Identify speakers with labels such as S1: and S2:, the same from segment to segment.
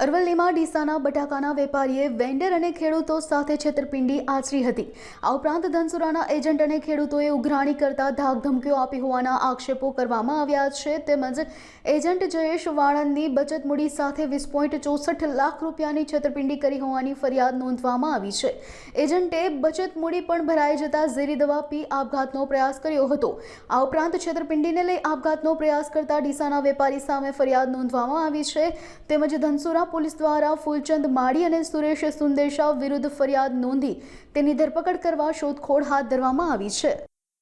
S1: અરવલ્લીમાં ડીસાના બટાકાના વેપારીએ વેન્ડર અને ખેડૂતો સાથે છેતરપિંડી આચરી હતી। આ ઉપરાંત ધનસુરાના એજન્ટ અને ખેડૂતોએ ઉઘરાણી કરતા ધાકધમકીઓ આપી હોવાના આક્ષેપો કરવામાં આવ્યા છે। તેમજ એજન્ટ જયેશ વાળંદની બચત મૂડી સાથે 20.64 લાખ રૂપિયાની છેતરપિંડી કરી હોવાની ફરિયાદ નોંધવામાં આવી છે। એજન્ટે બચત મૂડી પણ ભરાઈ જતા ઝેરી દવા પી આપઘાતનો પ્રયાસ કર્યો હતો। આ ઉપરાંત છેતરપિંડીને લઈ આપઘાતનો પ્રયાસ કરતા ડીસાના વેપારી સામે ફરિયાદ નોંધવામાં આવી છે। તેમજ ધનસુરા પોલીસ દ્વારા ફૂલચંદ માળી અને સુરેશ સુંદેશા વિરુદ્ધ ફરિયાદ નોંધી તેની ધરપકડ કરવા શોધખોળ હાથ ધરવામાં આવી છે।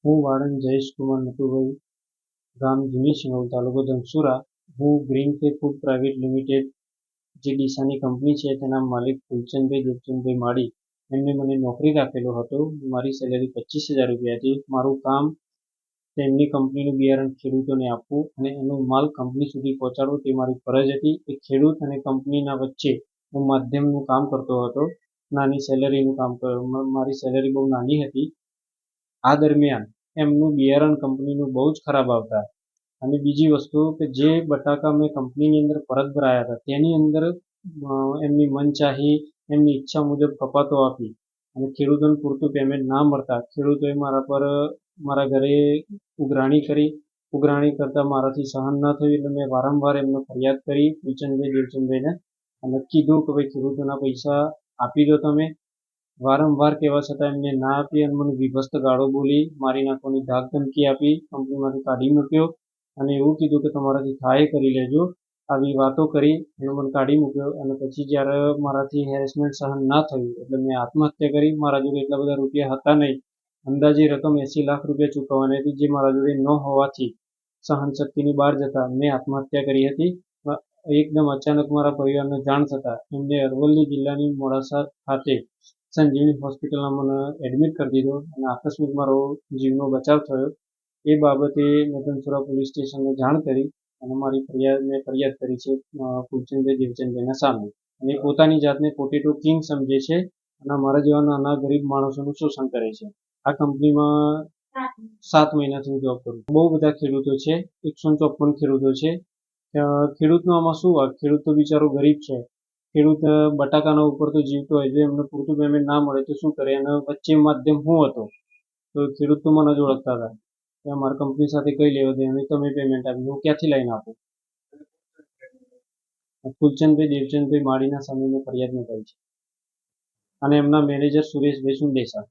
S2: હું વાળંદ જયેશ કુમાર નટુભાઈ, ગામ જૂની સિનોલ, તાલુકો ધનસુરા। હું ગ્રીન ફે ફૂડ પ્રાઇવેટ લિમિટેડ જે ડીસાની કંપની છે તેના માલિક ફૂલચંદભાઈ દેવચંદભાઈ માળી એમને મને નોકરી રાખેલો હતો। મારી સેલેરી 25,000 રૂપિયા હતી। મારું કામ તેમની કંપનીનું બિયારણ ખેડૂતોને આપવું અને એનો માલ કંપની સુધી પહોંચાડવો તે મારી ફરજ હતી। એ ખેડૂત અને કંપનીના વચ્ચે હું માધ્યમનું કામ કરતો હતો। નાની સેલેરીનું કામ કરતો, મારી સેલેરી બહુ નાની હતી। આ દરમિયાન એમનું બિયારણ કંપનીનું બહુ જ ખરાબ આવતા અને બીજી વસ્તુ કે જે બટાકા મેં કંપનીની અંદર પરત ભરાયા હતા તેની અંદર એમની મનચાહી એમની ઈચ્છા મુજબ કપાતો આપી અને ખેડૂતોને પૂરતું પેમેન્ટ ના મળતા ખેડૂતોએ મારા ઘરે ઉઘરાણી કરતા મારાથી સહન ના થયું એટલે મેં વારંવાર એમને ફરિયાદ કરી ફૂલચંદભાઈ દેવચંદભાઈને અને કીધું કે ભાઈ ખેડૂતોના પૈસા આપી દો તમે। વારંવાર કહેવા છતાં એમને ના આપી અને મને વિભસ્ત ગાળો બોલી, મારી નાખવાની ધાક ધમકી આપી, કંપનીમાંથી કાઢી મૂક્યો અને એવું કીધું કે તમારાથી થાય કરી લેજો। આવી વાતો કરી અને મને કાઢી મૂક્યો અને પછી જ્યારે મારાથી હેરેસમેન્ટ સહન ના થયું એટલે મેં આત્મહત્યા કરી। મારા જોડે એટલા બધા રૂપિયા હતા નહીં, અંદાજે રકમ 80 લાખ રૂપિયા ચૂકવવાની હતી જે મારા જોડે ન હોવાથી સહન શક્તિની બહાર જતા મેં આત્મહત્યા કરી હતી। એકદમ અચાનક મારા પરિવારને જાણ થતાં એમને અરવલ્લી જિલ્લાની મોડાસા ખાતે સંજીવની હોસ્પિટલમાં મને એડમિટ કરી દીધો અને આકસ્મિક મારો જીવનો બચાવ થયો। એ બાબતે મેં ધનસુરા પોલીસ સ્ટેશનને જાણ કરી અને મેં ફરિયાદ કરી છે ફૂલચંદભાઈ દેવચંદભાઈના સામે અને પોતાની જાતને પોટેટો કિંગ સમજે છે અને અમારા જેવા નાના ગરીબ માણસોનું શોષણ કરે છે। આ કંપનીમાં 7 મહિનાથી જોબ કરું છું। બહુ બધા ખેડૂતો છે, 154 ખેડૂતો છે। ખેડૂતનું આમાં શું વાત, ખેડૂત તો બિચારો ગરીબ છે। ખેડૂત બટાકાના ઉપર તો જીવતો હોય, જો એમને પૂરતું પેમેન્ટ ના મળે તો શું કરે? અને વચ્ચે માધ્યમ હું હતો તો ખેડૂત તો મને જ ઓળખતા હતા કે અમારી કંપની સાથે કઈ લેવા દે અને તમે પેમેન્ટ આપી, હું ક્યાંથી લઈને આપું? ફૂલચંદભાઈ દેવચંદભાઈ માળીના સામે મેં ફરિયાદ નોંધાવી છે અને એમના મેનેજર સુરેશભાઈ સુંદેશા।